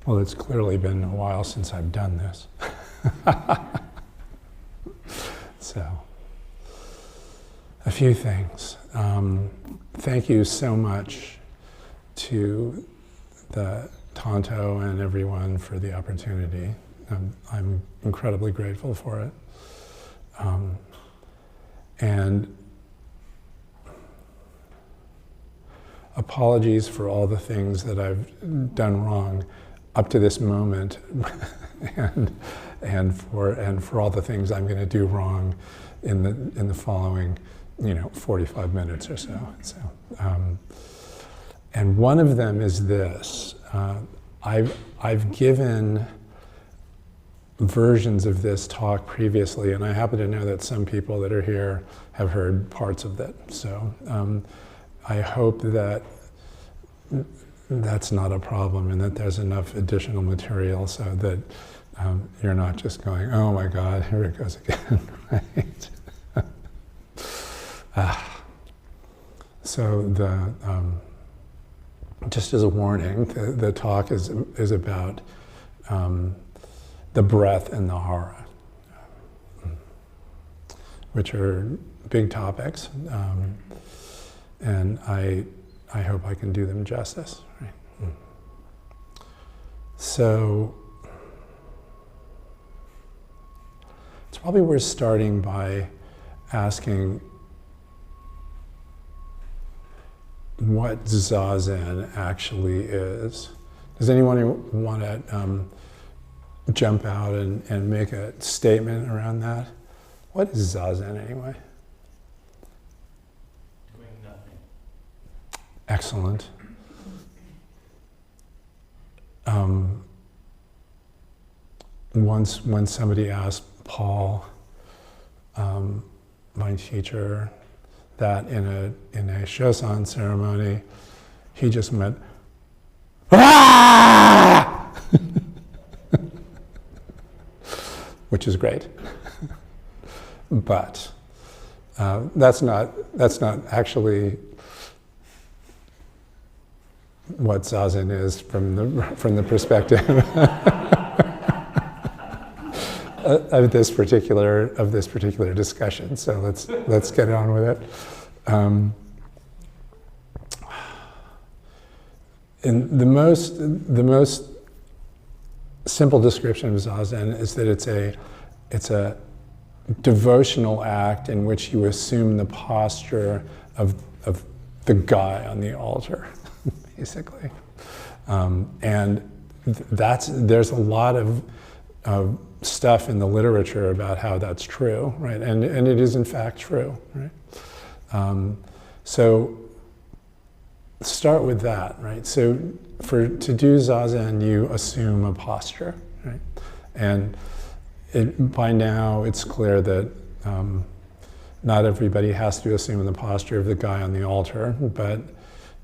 Well, it's clearly been a while since I've done this. So, a few things. Thank you so much to the Tonto and everyone for the opportunity. I'm incredibly grateful for it. And apologies for all the things that I've done wrong up to this moment, and for all the things I'm going to do wrong in the following, 45 minutes or so. And one of them is this: I've given versions of this talk previously, and I happen to know that some people that are here have heard parts of it. So I hope that that's not a problem, and that there's enough additional material so that you're not just going, oh my God, here it goes again, right? So just as a warning, the talk is about the breath and the Hara, which are big topics, and I hope I can do them justice. Right? So it's probably worth starting by asking what Zazen actually is. Does anyone want to jump out and make a statement around that? What is Zazen anyway? Doing nothing. Excellent. Once when somebody asked Paul, my teacher, that in a shosan ceremony, he just went, ah! Which is great. But that's not actually what Zazen is from the perspective of this particular discussion. So let's get on with it. And the most simple description of Zazen is that it's a devotional act in which you assume the posture of the guy on the altar, basically. And there's a lot of stuff in the literature about how that's true, right? And it is in fact true, right? So start with that, right? So to do Zazen, you assume a posture, right? And by now it's clear that not everybody has to assume the posture of the guy on the altar, but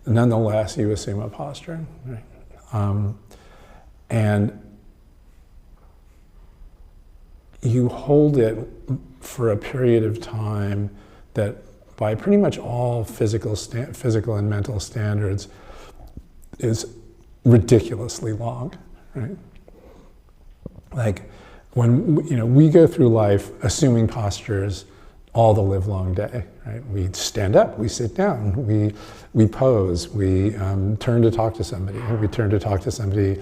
nonetheless you assume a posture, right? And you hold it for a period of time that by pretty much all physical and mental standards is ridiculously long, right? Like when we go through life assuming postures all the live long day, right? We stand up, we sit down, we pose, we turn to talk to somebody, we turn to talk to somebody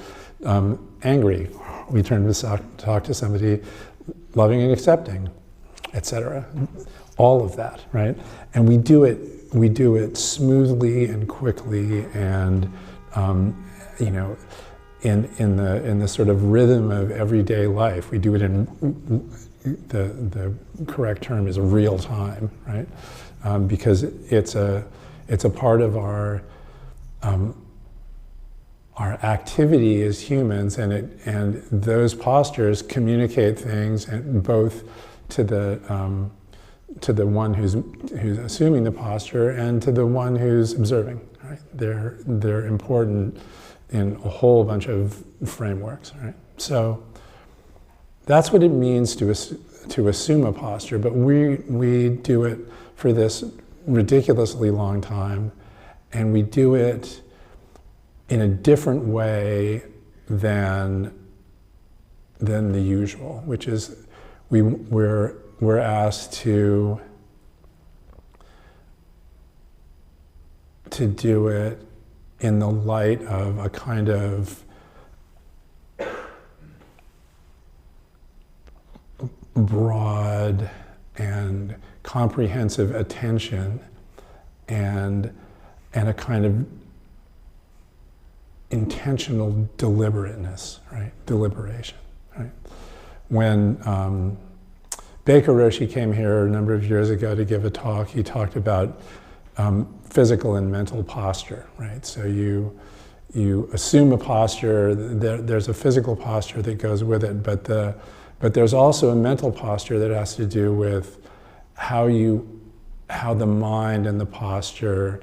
angry, we turn to talk to somebody loving and accepting, etc. All of that, right? And we do it smoothly and quickly, and in the sort of rhythm of everyday life. We do it in the correct term is real time, right? Because it's a part of our activity as humans, and those postures communicate things, and both to the one who's assuming the posture and to the one who's observing, right? They're important in a whole bunch of frameworks, right? So that's what it means to assume a posture, but we do it for this ridiculously long time, and we do it in a different way than the usual, which is we're asked to do it in the light of a kind of broad and comprehensive attention and a kind of intentional deliberateness, right? Deliberation, right? When Baker Roshi came here a number of years ago to give a talk, he talked about physical and mental posture, right? So you assume a posture, there's a physical posture that goes with it, but there's also a mental posture that has to do with how the mind and the posture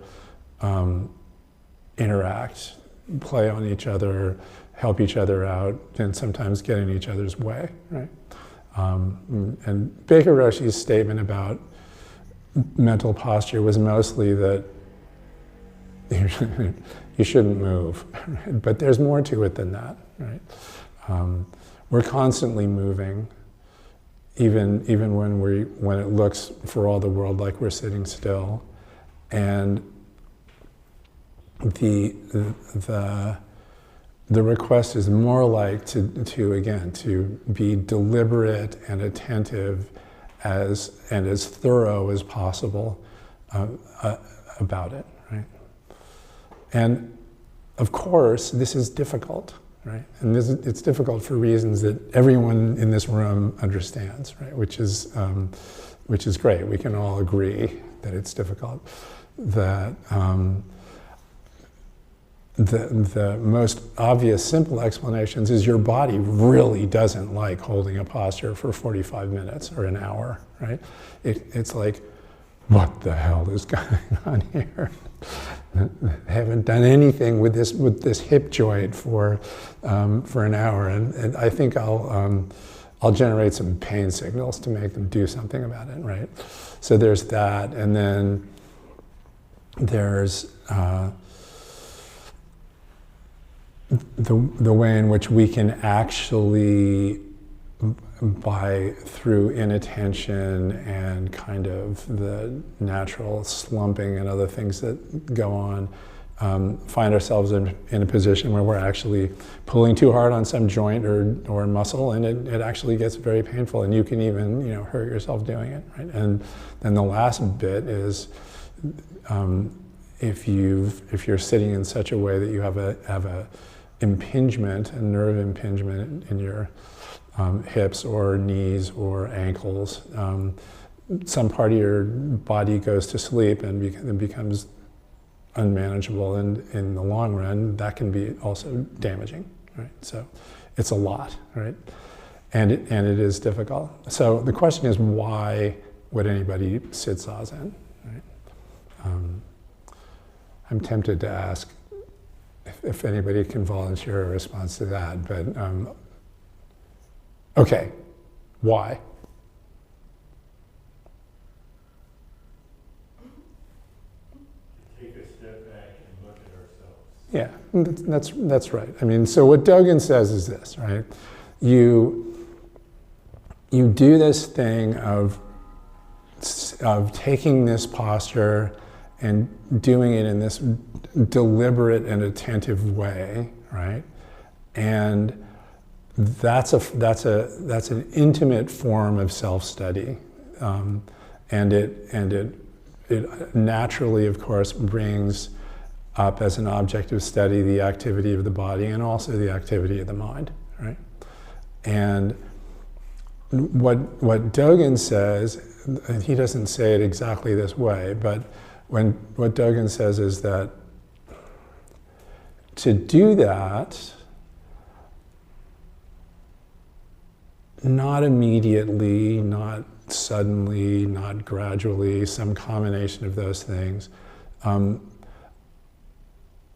interact, play on each other, help each other out, and sometimes get in each other's way, right? And Baker Roshi's statement about mental posture was mostly that you shouldn't move, right? But there's more to it than that, right? We're constantly moving, even when it looks for all the world like we're sitting still, and the request is more like to be deliberate and attentive and as thorough as possible about it, right? And of course, this is difficult, right? And it's difficult for reasons that everyone in this room understands, right? Which is great. We can all agree that it's difficult. That the most obvious, simple explanations is your body really doesn't like holding a posture for 45 minutes or an hour, right? It's like, what the hell is going on here? I haven't done anything with this hip joint for an hour, and I think I'll generate some pain signals to make them do something about it, right? So there's that, and then there's the way in which we can actually, through inattention and kind of the natural slumping and other things that go on, find ourselves in a position where we're actually pulling too hard on some joint or muscle, and it actually gets very painful, and you can even hurt yourself doing it, right? And then the last bit is if you're sitting in such a way that you have a impingement, a nerve impingement in your hips or knees or ankles, some part of your body goes to sleep and becomes unmanageable, and in the long run that can be also damaging, right? So it's a lot, right? And it is difficult. So the question is, why would anybody sit Zazen, right? I'm tempted to ask if anybody can volunteer a response to that, but okay, why? Take a step back and look at Yeah, ourselves. that's right. I mean, so what Dogen says is this, right? You do this thing of taking this posture and doing it in this deliberate and attentive way, right? And that's an intimate form of self-study, and it naturally, of course, brings up as an object of study the activity of the body and also the activity of the mind, right? And what Dogen says, and he doesn't say it exactly this way, but what Dogen says is that to do that, not immediately, not suddenly, not gradually, some combination of those things,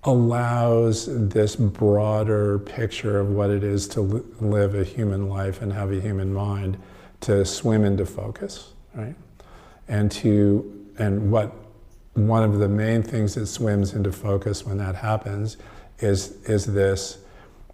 allows this broader picture of what it is to live a human life and have a human mind to swim into focus, right? And what one of the main things that swims into focus when that happens is this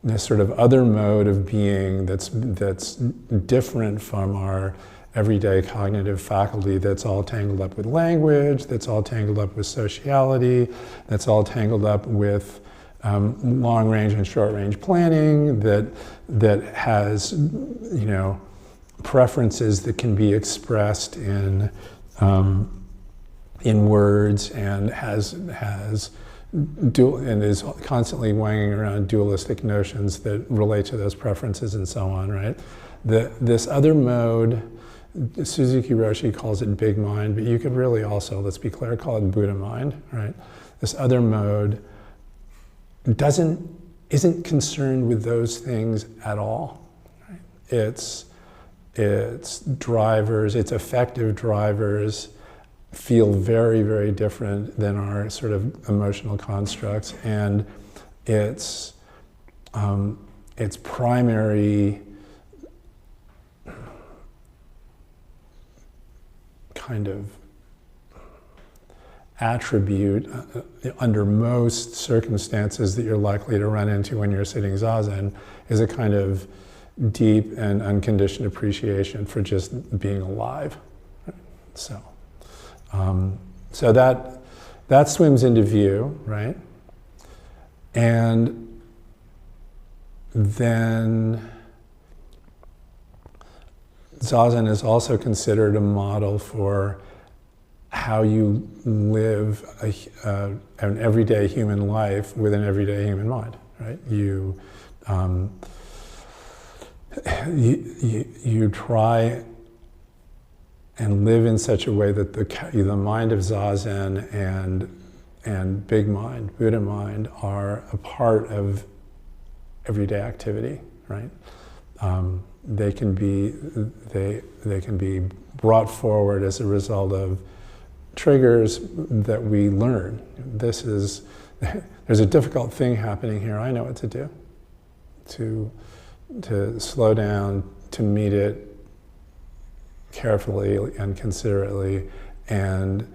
this sort of other mode of being that's different from our everyday cognitive faculty, that's all tangled up with language, that's all tangled up with sociality, that's all tangled up with long-range and short-range planning, that has, preferences that can be expressed in words, and and is constantly wanging around dualistic notions that relate to those preferences and so on, right? This other mode, Suzuki Roshi calls it big mind, but you could really also, let's be clear, call it Buddha mind, right? This other mode isn't concerned with those things at all, right? Its drivers, its effective drivers, feel very, very different than our sort of emotional constructs, and its primary kind of attribute under most circumstances that you're likely to run into when you're sitting Zazen is a kind of deep and unconditioned appreciation for just being alive. So that swims into view, right? And then Zazen is also considered a model for how you live an everyday human life with an everyday human mind, right? You try and live in such a way that the mind of Zazen and big mind, Buddha mind, are a part of everyday activity, right? They can be brought forward as a result of triggers that we learn. There's a difficult thing happening here. I know what to do. To slow down, to meet it carefully and considerately, and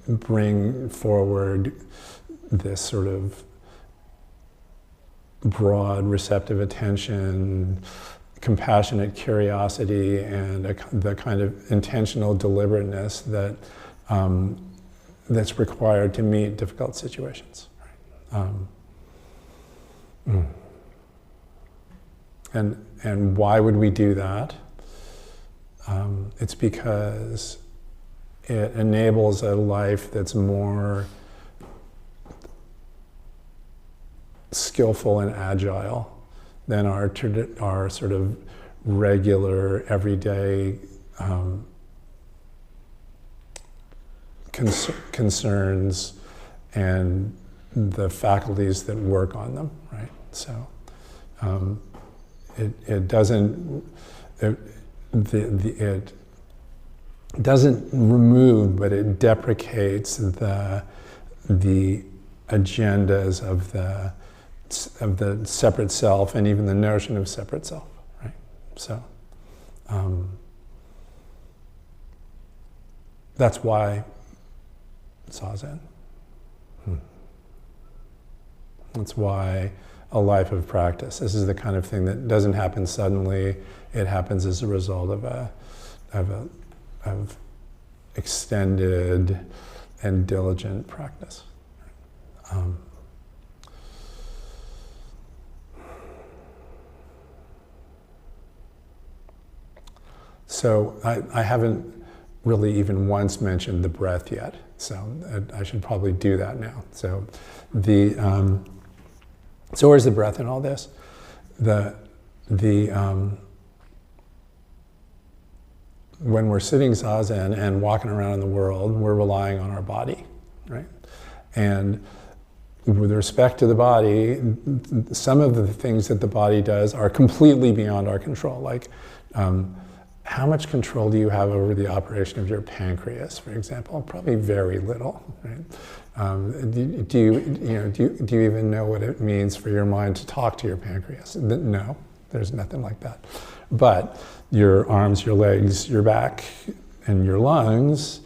bring forward this sort of broad, receptive attention, compassionate curiosity, and the kind of intentional deliberateness that's required to meet difficult situations. And why would we do that? It's because it enables a life that's more skillful and agile than our sort of regular, everyday concerns and the faculties that work on them, right? So it doesn't remove, but it deprecates the agendas of the separate self, and even the notion of separate self, right? So that's why Zazen. That's why a life of practice. This is the kind of thing that doesn't happen suddenly. It happens as a result of extended and diligent practice. So I haven't really even once mentioned the breath yet, so I should probably do that now. So so where's the breath in all this? When we're sitting Zazen and walking around in the world, we're relying on our body, right? And with respect to the body, some of the things that the body does are completely beyond our control. Like, how much control do you have over the operation of your pancreas, for example? Probably very little, right? Do you even know what it means for your mind to talk to your pancreas? No, there's nothing like that. But your arms, your legs, your back, and your lungs,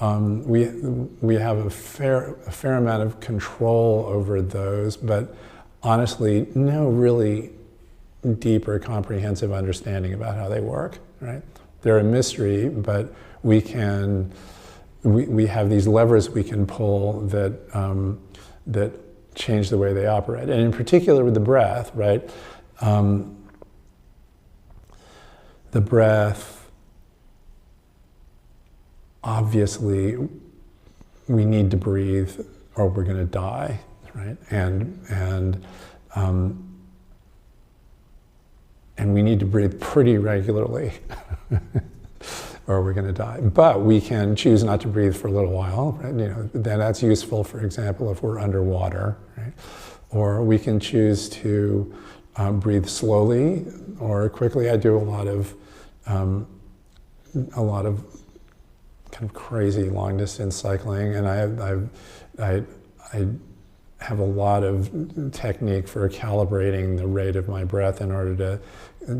we have a fair amount of control over those, but honestly no really deep or comprehensive understanding about how they work, right? They're a mystery, but we have these levers we can pull that change the way they operate. And in particular with the breath, right? The breath, obviously, we need to breathe or we're going to die, right? And we need to breathe pretty regularly or we're going to die. But we can choose not to breathe for a little while, right? Then that's useful, for example, if we're underwater, right? Or we can choose to breathe slowly or quickly. I do a lot of kind of crazy long distance cycling, and I have a lot of technique for calibrating the rate of my breath in order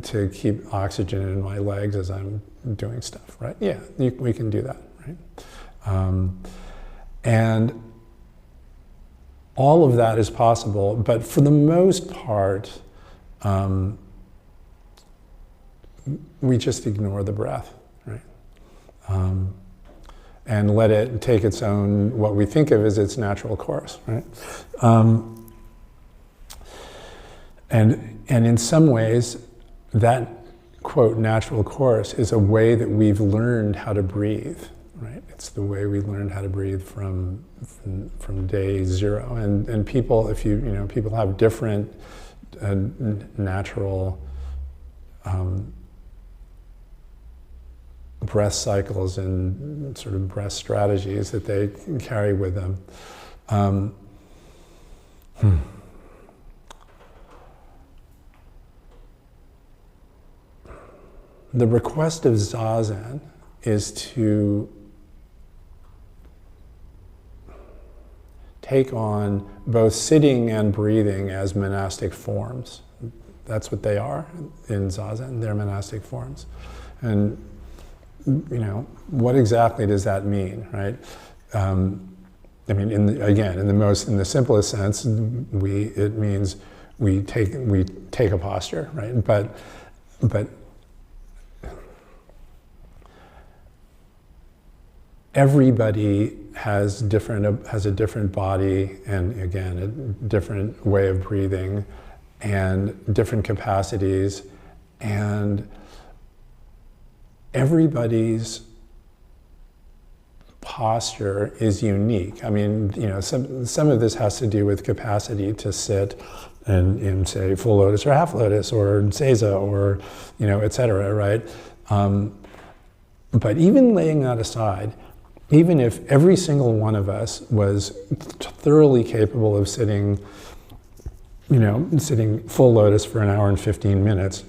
to keep oxygen in my legs as I'm doing stuff, right? Yeah, we can do that, right? And all of that is possible, but for the most part, we just ignore the breath, right? And let it take its own, what we think of as its natural course, right? And in some ways, that, quote, natural course is a way that we've learned how to breathe, right? It's the way we learned how to breathe from day zero. And people, people have different natural breath cycles and sort of breath strategies that they can carry with them. The request of Zazen is to take on both sitting and breathing as monastic forms. That's what they are in Zazen, they're monastic forms. And what exactly does that mean, right? In the simplest sense, it means we take a posture, right? But everybody has a different body, and again, a different way of breathing, and different capacities, and everybody's posture is unique. Some of this has to do with capacity to sit in say, full lotus or half lotus or seiza or, et cetera, right? But even laying that aside, even if every single one of us was thoroughly capable of sitting full lotus for an hour and 15 minutes,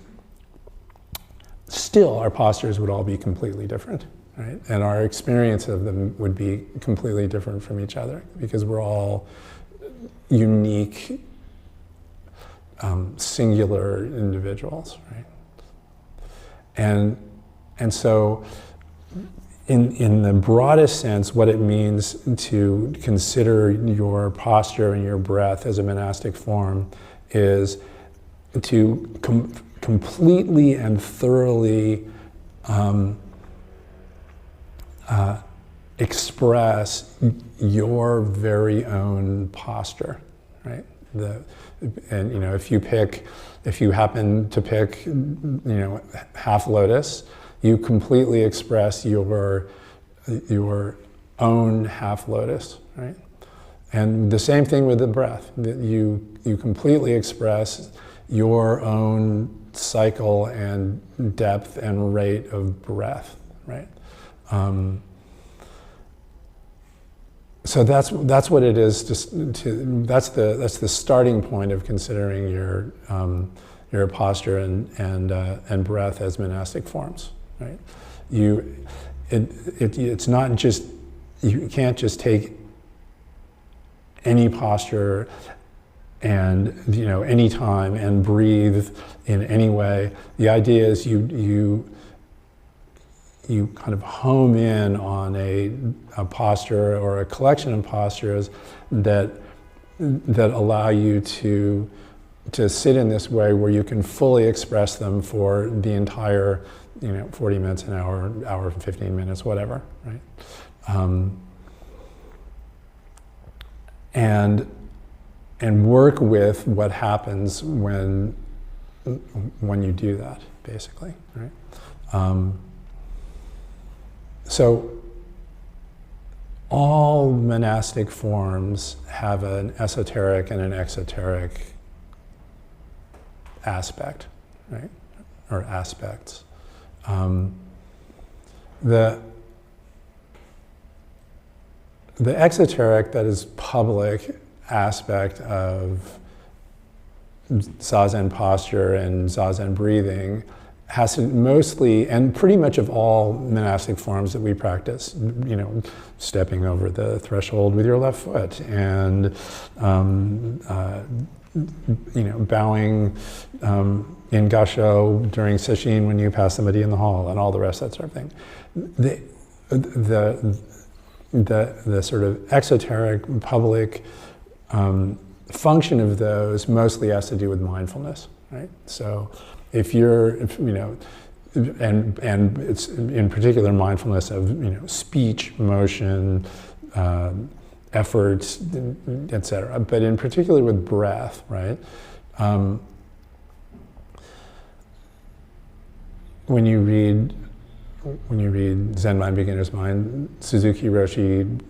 still our postures would all be completely different, right? And our experience of them would be completely different from each other because we're all unique, singular individuals, right? And so in the broadest sense, what it means to consider your posture and your breath as a monastic form is to completely and thoroughly express your very own posture, right? If you happen to pick, half lotus, you completely express your own half lotus, right? And the same thing with the breath. You completely express your own cycle and depth and rate of breath, right? So that's what it is. That's the starting point of considering your posture and breath as monastic forms, right? It's not just, you can't just take any posture and any time and breathe in any way. The idea is you kind of home in on a posture or a collection of postures that that allow you to sit in this way where you can fully express them for the entire, 40 minutes, an hour, hour and 15 minutes, whatever, right? And work with what happens when you do that, basically, right? So all monastic forms have an esoteric and an exoteric aspect, right? Or aspects. The exoteric, that is public aspect of Zazen posture and Zazen breathing, has to mostly, and pretty much of all monastic forms that we practice, stepping over the threshold with your left foot, and bowing in gasho during sesshin when you pass somebody in the hall, and all the rest of that sort of thing. The sort of exoteric public function of those mostly has to do with mindfulness, right? So if and it's in particular mindfulness of speech, motion, effort, etc. But in particular with breath, right? When you read Zen Mind, Beginner's Mind, Suzuki Roshi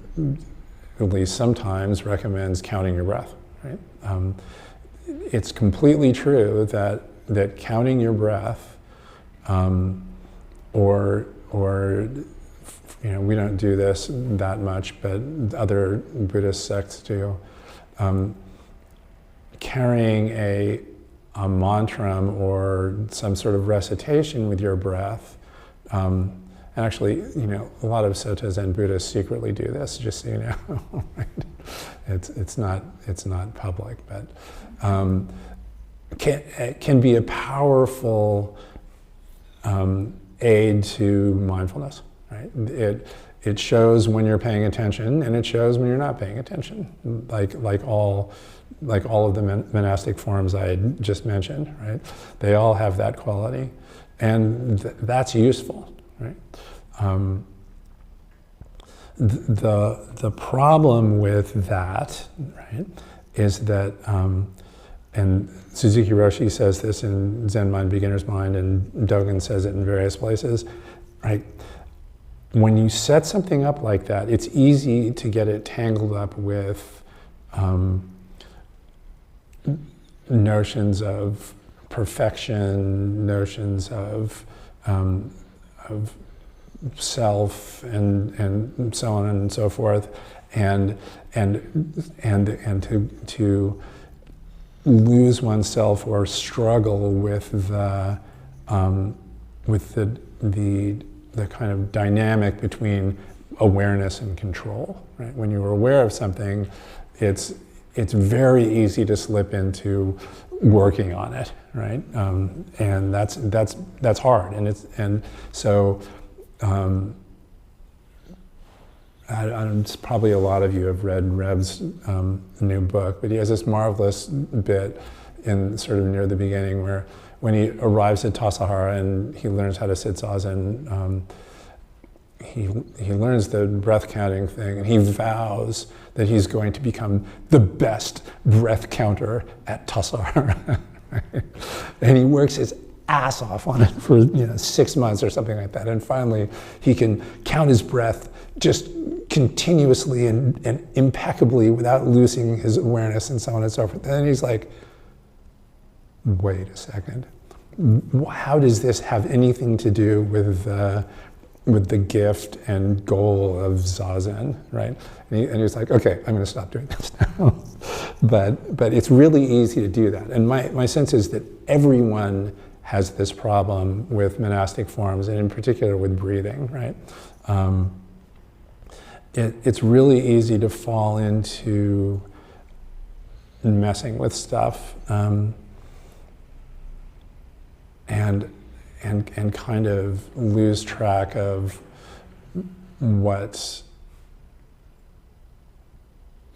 at least sometimes recommends counting your breath, right? It's completely true that counting your breath, or we don't do this that much, but other Buddhist sects do. Carrying a mantram or some sort of recitation with your breath, and actually, a lot of Soto Zen Buddhists secretly do this, just so you know. Right? It's not public, but can be a powerful aid to mindfulness. Right? It shows when you're paying attention, and it shows when you're not paying attention. Like all of the monastic forms I had just mentioned. Right? They all have that quality, and that's useful. Right? The problem with that, right, is that, and Suzuki Roshi says this in Zen Mind, Beginner's Mind, and Dogen says it in various places, right? When you set something up like that, it's easy to get it tangled up with notions of perfection, notions of self, and so on and so forth, and to lose oneself or struggle with the kind of dynamic between awareness and control. Right? When you're aware of something, it's very easy to slip into working on it, right? And that's hard, and so. Probably a lot of you have read Rev's new book, but he has this marvelous bit in sort of near the beginning where when he arrives at Tassajara and he learns how to sit Zazen, he learns the breath counting thing, and he vows that he's going to become the best breath counter at Tassajara. And he works his ass off on it for 6 months or something like that, and finally he can count his breath just continuously and impeccably without losing his awareness and so on and so forth. And then he's like, wait a second, how does this have anything to do with the gift and goal of Zazen, right? And he's like, okay, I'm going to stop doing this now. but it's really easy to do that, and my sense is that everyone has this problem with monastic forms, and in particular with breathing, right? It's really easy to fall into messing with stuff, and kind of lose track of what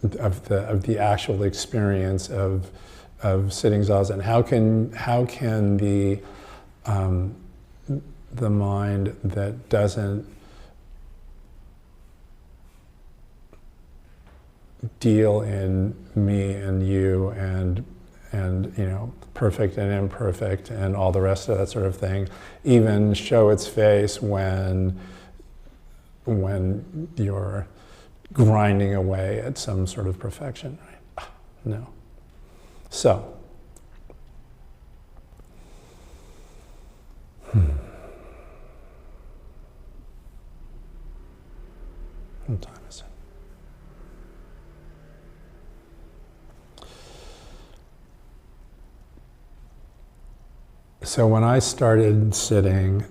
the actual experience of sitting zazen. How can the mind that doesn't deal in me and you and perfect and imperfect and all the rest of that sort of thing even show its face when you're grinding away at some sort of perfection, right? No. So, what time is it? So when I started sitting,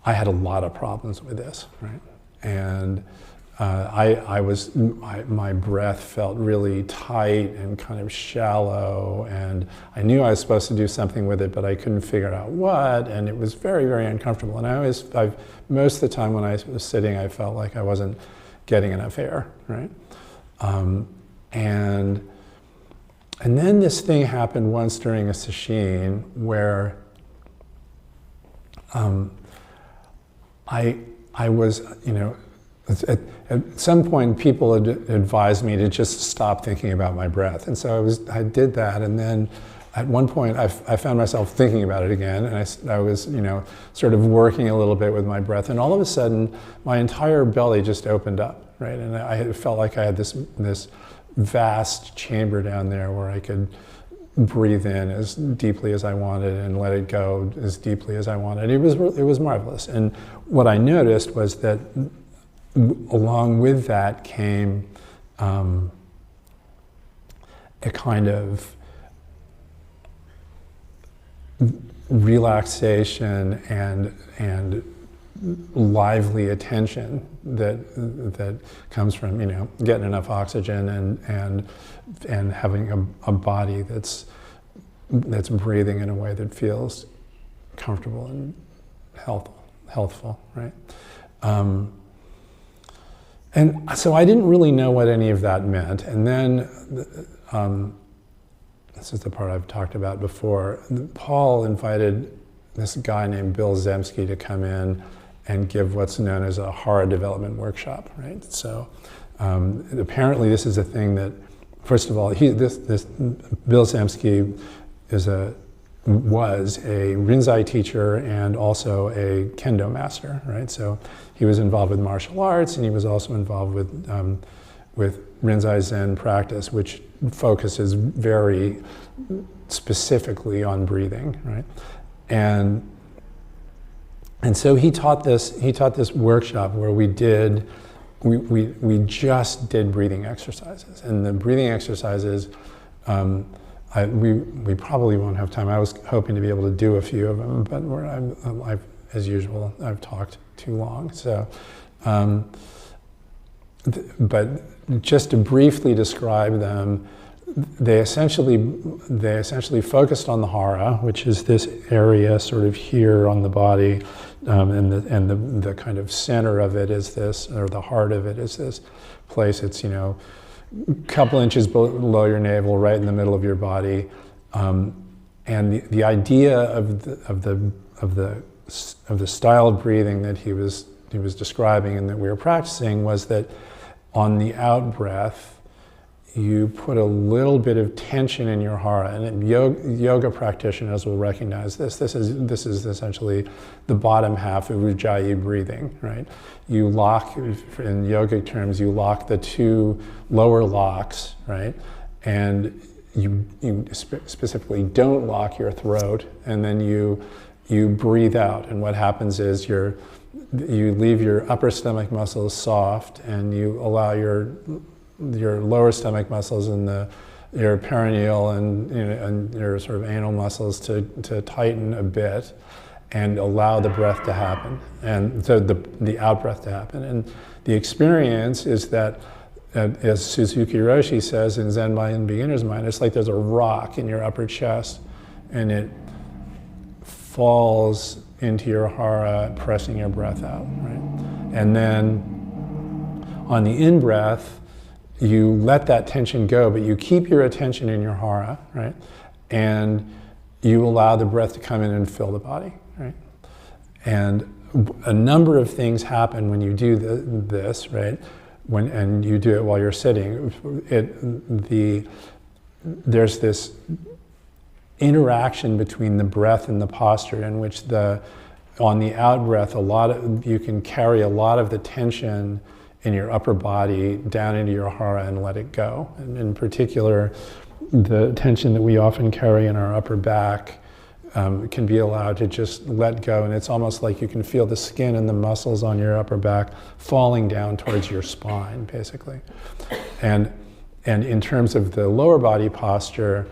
I had a lot of problems with this, right? And my breath felt really tight and kind of shallow, and I knew I was supposed to do something with it, but I couldn't figure out what, and it was very, very uncomfortable. And most of the time when I was sitting, I felt like I wasn't getting enough air, right? And then this thing happened once during a sesshin where I was, at some point people had advised me to just stop thinking about my breath. And so I did that, and then at one point I found myself thinking about it again, and I was, sort of working a little bit with my breath, and all of a sudden my entire belly just opened up, right? And I felt like I had this vast chamber down there where I could breathe in as deeply as I wanted and let it go as deeply as I wanted. It was marvelous. And what I noticed was that along with that came a kind of relaxation and lively attention that comes from getting enough oxygen and having a body that's breathing in a way that feels comfortable and healthful, right? And so I didn't really know what any of that meant. And then this is the part I've talked about before. Paul invited this guy named Bill Zemsky to come in and give what's known as a Hara development workshop, right? So apparently this is a thing that, first of all, this Bill Zemsky was a Rinzai teacher and also a Kendo master, right? So he was involved with martial arts, and he was also involved with Rinzai Zen practice, which focuses very specifically on breathing, right? And so he taught this workshop where we just did breathing exercises. And the breathing exercises, we probably won't have time. I was hoping to be able to do a few of them, but as usual, I've talked too long. So, but just to briefly describe them, they essentially focused on the hara, which is this area sort of here on the body, and the kind of center of it is this, or the heart of it is this place. It's a couple inches below your navel, right in the middle of your body, and the idea of the style of breathing that he was describing and that we were practicing was that on the out breath, you put a little bit of tension in your hara, and yoga practitioners will recognize this. This is essentially the bottom half of Ujjayi breathing, right? You lock, in yogic terms, you lock the two lower locks, right? And you specifically don't lock your throat, and then you breathe out. And what happens is you leave your upper stomach muscles soft, and you allow your lower stomach muscles and your perineal and your sort of anal muscles to tighten a bit and allow the breath to happen, and so the out breath to happen. And the experience is that, as Suzuki Roshi says in Zen Mind and Beginner's Mind, it's like there's a rock in your upper chest and it falls into your hara, pressing your breath out, right? And then On the in-breath, you let that tension go, but you keep your attention in your hara, right? And you allow the breath to come in and fill the body, right? And a number of things happen when you do this, right? And you do it while you're sitting. There's this interaction between the breath and the posture in which on the out breath, you can carry a lot of the tension in your upper body down into your hara and let it go. And in particular, the tension that we often carry in our upper back can be allowed to just let go, and it's almost like you can feel the skin and the muscles on your upper back falling down towards your spine, basically. And in terms of the lower body posture,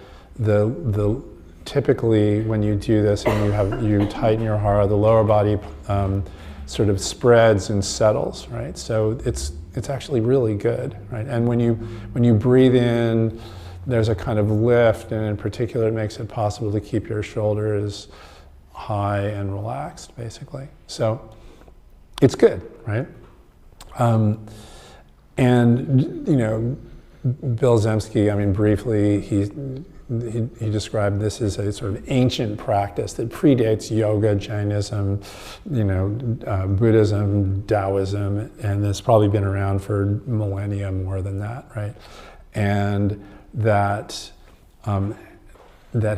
typically when you do this and you tighten your hara, the lower body sort of spreads and settles, right? So it's actually really good, right? And when you breathe in, there's a kind of lift, and in particular, it makes it possible to keep your shoulders high and relaxed, basically. So it's good, right? And Bill Zemsky, briefly, he described this as a sort of ancient practice that predates yoga, Jainism, Buddhism, Taoism, and it's probably been around for millennia more than that, right? And that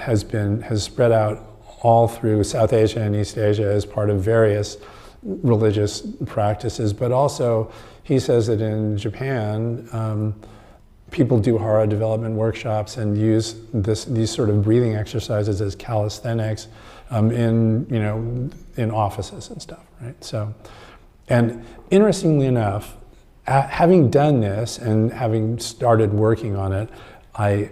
has spread out all through South Asia and East Asia as part of various religious practices, but also he says that in Japan, people do Hara development workshops and use these sort of breathing exercises as calisthenics in offices and stuff, right? So, and interestingly enough, having done this and having started working on it, I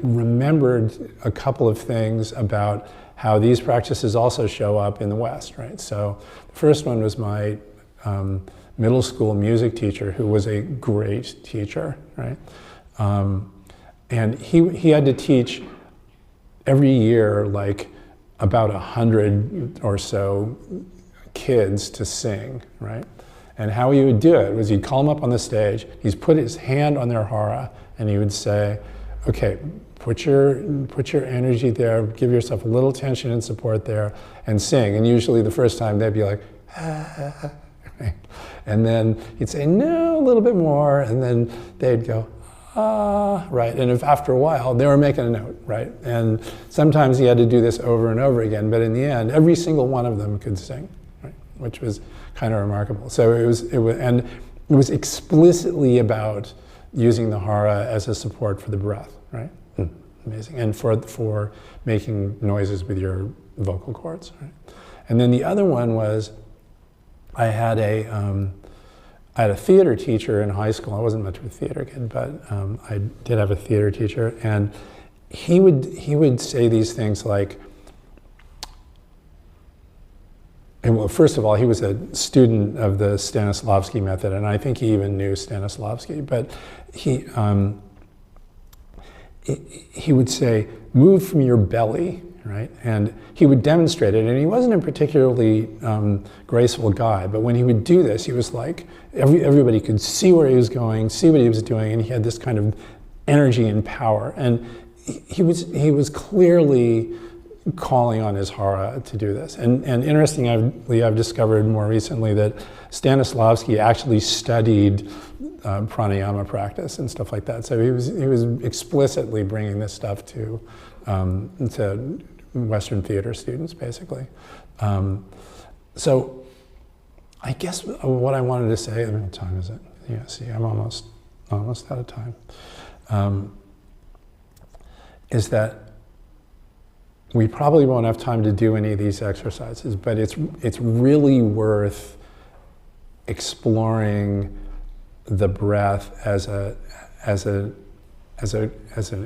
remembered a couple of things about how these practices also show up in the West, right? So the first one was my middle school music teacher, who was a great teacher, right? And he had to teach every year like about 100 or so kids to sing, right? And how he would do it was he'd call them up on the stage, he'd put his hand on their hara, and he would say, okay, put your energy there, give yourself a little tension and support there, and sing. And usually the first time they'd be like, ah, right? And then he'd say, no, a little bit more, and then they'd go, ah, right? And if after a while, they were making a note, right? And sometimes he had to do this over and over again, but in the end, every single one of them could sing, right? Which was kind of remarkable. So it was explicitly about using the hara as a support for the breath, right? Amazing. And for making noises with your vocal cords, right? And then the other one was, I had a theater teacher in high school. I wasn't much of a theater kid, but I did have a theater teacher, and he would say these things like, and well, first of all, he was a student of the Stanislavski method, and I think he even knew Stanislavski, but he would say, move from your belly, right? And he would demonstrate it, and he wasn't a particularly graceful guy, but when he would do this, he was like, everybody could see where he was going, see what he was doing, and he had this kind of energy and power. And he was clearly calling on his hara to do this. And interestingly, I've discovered more recently that Stanislavski actually studied pranayama practice and stuff like that. So he was explicitly bringing this stuff to Western theater students, basically. So I guess what I wanted to say, what time is it? Yeah, see, I'm almost out of time. Is that we probably won't have time to do any of these exercises, but it's really worth exploring the breath as an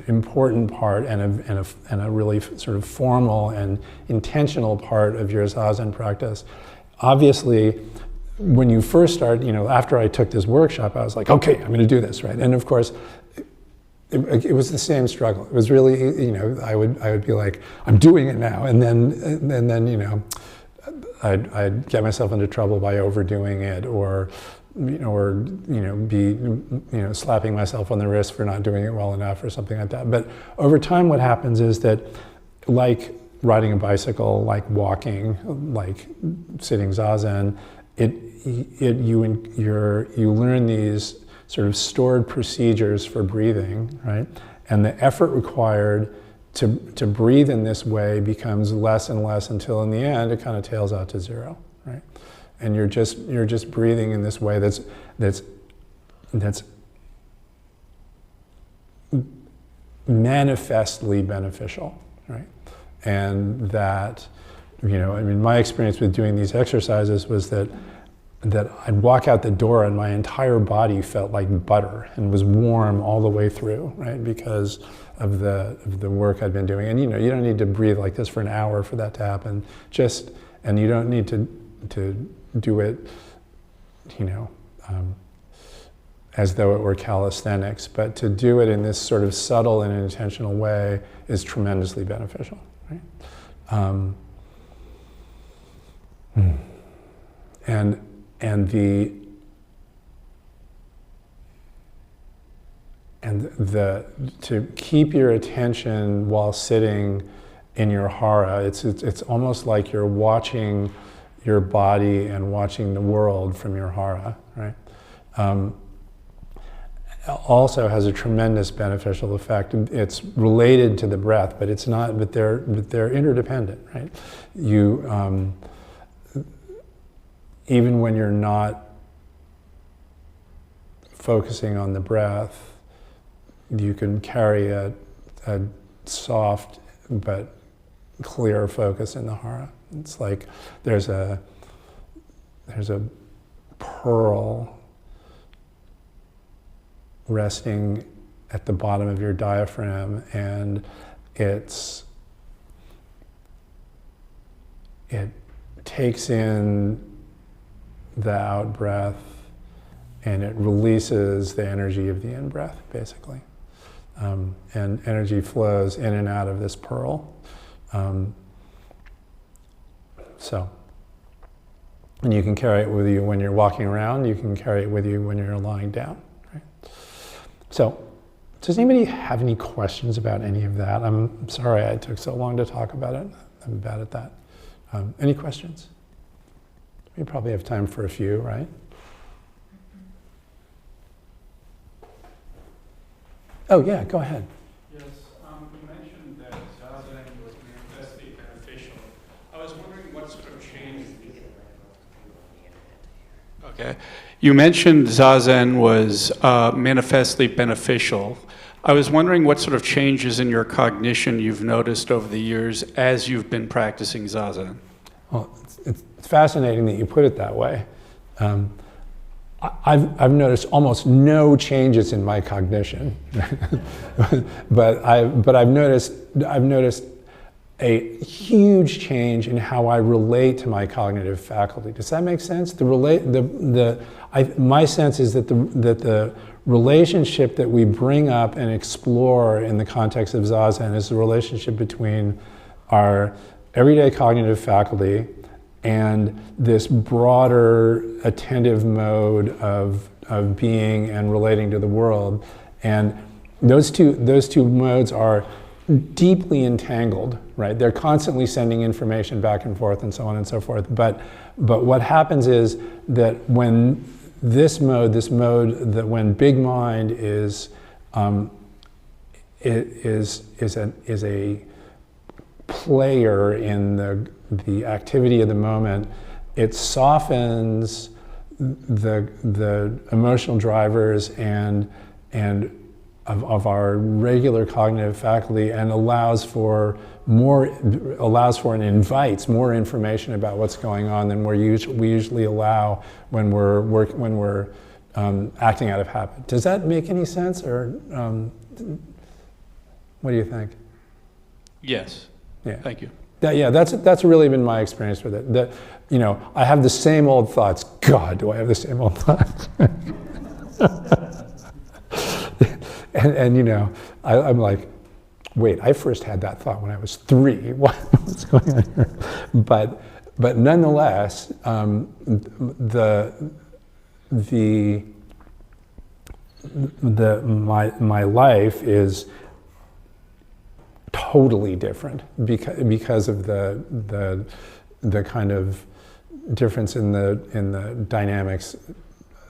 important part and a really sort of formal and intentional part of your Zazen practice. Obviously, when you first start, after I took this workshop, I was like, okay, I'm going to do this, right? And of course, it was the same struggle. It was really, I would be like, I'm doing it now, and then I'd get myself into trouble by overdoing it, or or be slapping myself on the wrist for not doing it well enough or something like that. But over time, what happens is that, like riding a bicycle, like walking, like sitting zazen, you learn these sort of stored procedures for breathing, right? And the effort required to breathe in this way becomes less and less until in the end it kind of tails out to zero, right? And you're just breathing in this way that's manifestly beneficial, right? And that, my experience with doing these exercises was that I'd walk out the door and my entire body felt like butter and was warm all the way through, right? Because of the work I'd been doing. And you don't need to breathe like this for an hour for that to happen. And you don't need to do it, as though it were calisthenics, but to do it in this sort of subtle and intentional way is tremendously beneficial, right? To keep your attention while sitting in your hara, it's almost like you're watching your body and watching the world from your hara, right? Also has a tremendous beneficial effect. It's related to the breath, but it's not. But they're interdependent, right? You even when you're not focusing on the breath, you can carry a soft but clear focus in the hara. It's like there's a pearl resting at the bottom of your diaphragm, and it takes in the out breath and it releases the energy of the in breath, basically. And energy flows in and out of this pearl. And you can carry it with you when you're walking around, you can carry it with you when you're lying down. Right? So, does anybody have any questions about any of that? I'm sorry I took so long to talk about it. I'm bad at that. Any questions? We probably have time for a few, right? Oh yeah, go ahead. Yes, you mentioned that Zazen was manifestly beneficial. I was wondering what sort of change. Okay, you mentioned Zazen was manifestly beneficial. I was wondering what sort of changes in your cognition you've noticed over the years as you've been practicing Zazen. Well, it's fascinating that you put it that way. I've noticed almost no changes in my cognition, but I've noticed a huge change in how I relate to my cognitive faculty. Does that make sense? My sense is that the relationship that we bring up and explore in the context of Zazen is the relationship between our everyday cognitive faculty and this broader attentive mode of being and relating to the world. And those two modes are deeply entangled, right? They're constantly sending information back and forth and so on and so forth. But what happens is that when this mode, that when big mind is a player in the activity of the moment, it softens the emotional drivers and of our regular cognitive faculty, and allows for and invites more information about what's going on than we usually allow when we're acting out of habit. Does that make any sense, or what do you think? Yes. Yeah. Thank you. That's really been my experience with it. I have the same old thoughts. God, do I have the same old thoughts? and I'm like, wait, I first had that thought when I was 3. What's going on here? But nonetheless, my life is totally different because of the kind of difference in the dynamics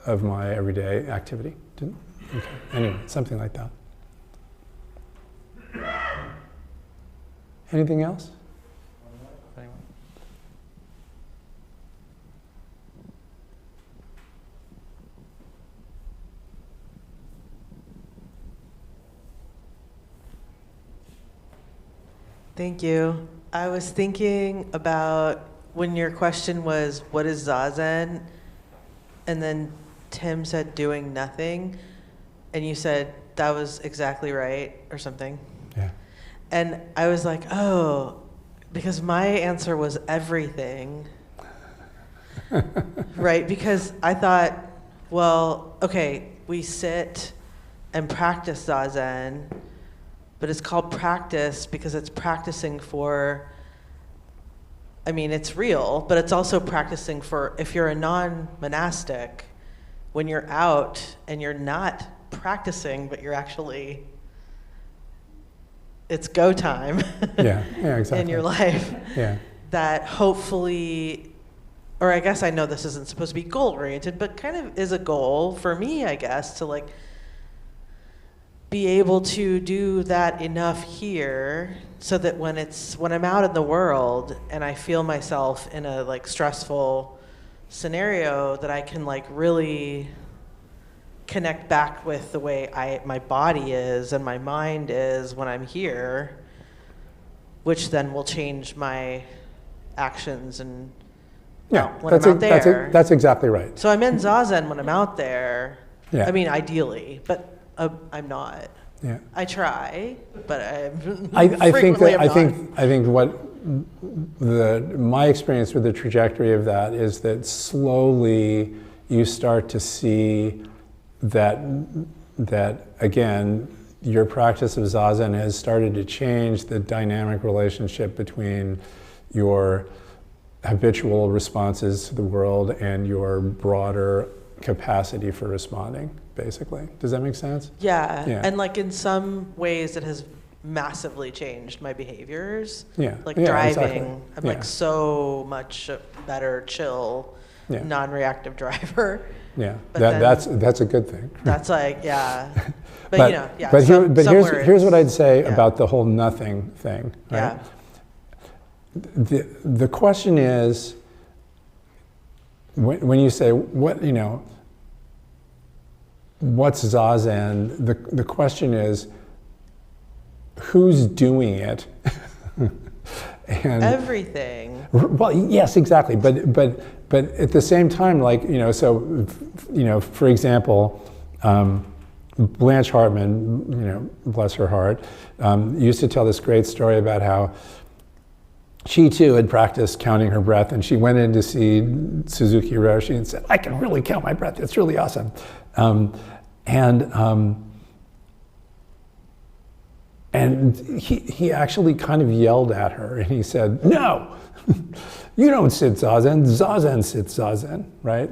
of my everyday activity. Okay. Anyway, something like that. Anything else? Thank you. I was thinking about when your question was, what is Zazen? And then Tim said doing nothing. And you said that was exactly right or something. Yeah. And I was like, oh, because my answer was everything. Right? Because I thought, well, okay, we sit and practice Zazen, but it's called practice because it's practicing for, I mean, it's real, but it's also practicing for, if you're a non-monastic, when you're out and you're not practicing, but you're actually, it's go time Yeah, exactly. in your life. Yeah. That hopefully, or I guess I know this isn't supposed to be goal-oriented, but kind of is a goal for me, I guess, to like be able to do that enough here so that when I'm out in the world and I feel myself in a like stressful scenario, that I can like really connect back with the way my body is and my mind is when I'm here, which then will change my actions and when I'm out there. That's exactly right. So I'm in Zazen when I'm out there. Yeah. I mean, ideally, but I'm not. Yeah. I try, but I think frequently that I'm I think what my experience with the trajectory of that is that slowly you start to see that again your practice of Zazen has started to change the dynamic relationship between your habitual responses to the world and your broader capacity for responding, basically. Does that make sense? Yeah. Yeah. And like in some ways it has massively changed my behaviors. Yeah. Like Yeah, driving, exactly. I'm Yeah. like so much better, chill, Yeah. non-reactive driver. Yeah, But that's a good thing. That's like, yeah. But you know, yeah. But somewhere here's what I'd say yeah. about the whole nothing thing. Right? Yeah. The question is, when you say what's Zazen, the question is, who's doing it? And everything. well, yes, exactly. But at the same time, for example, Blanche Hartman, bless her heart, used to tell this great story about how she too had practiced counting her breath, and she went in to see Suzuki Roshi and said, "I can really count my breath. It's really awesome." And he actually kind of yelled at her, and he said, "No, you don't sit Zazen. Zazen sits Zazen, right?"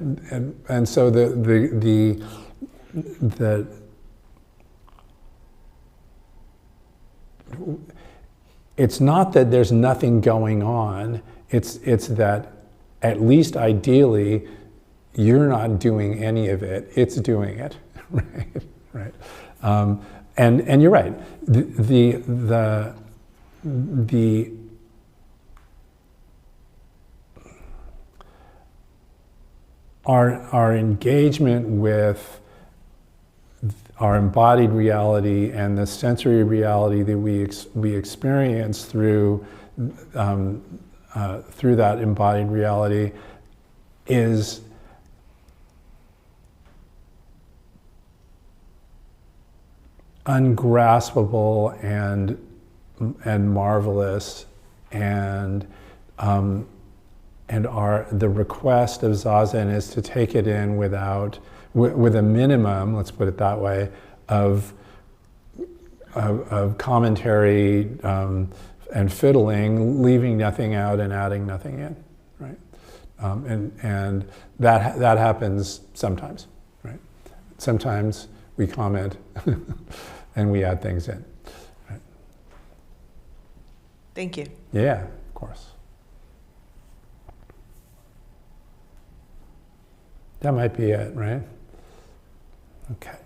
And so the it's not that there's nothing going on. It's that at least ideally you're not doing any of it. It's doing it, right. And you're right. Our engagement with our embodied reality and the sensory reality that we experience through that embodied reality is ungraspable and marvelous, and the request of Zazen is to take it in with a minimum, let's put it that way, of commentary and fiddling, leaving nothing out and adding nothing in, right? And that happens sometimes, right? Sometimes we comment and we add things in. Right? Thank you. Yeah, of course. That might be it, right? Okay.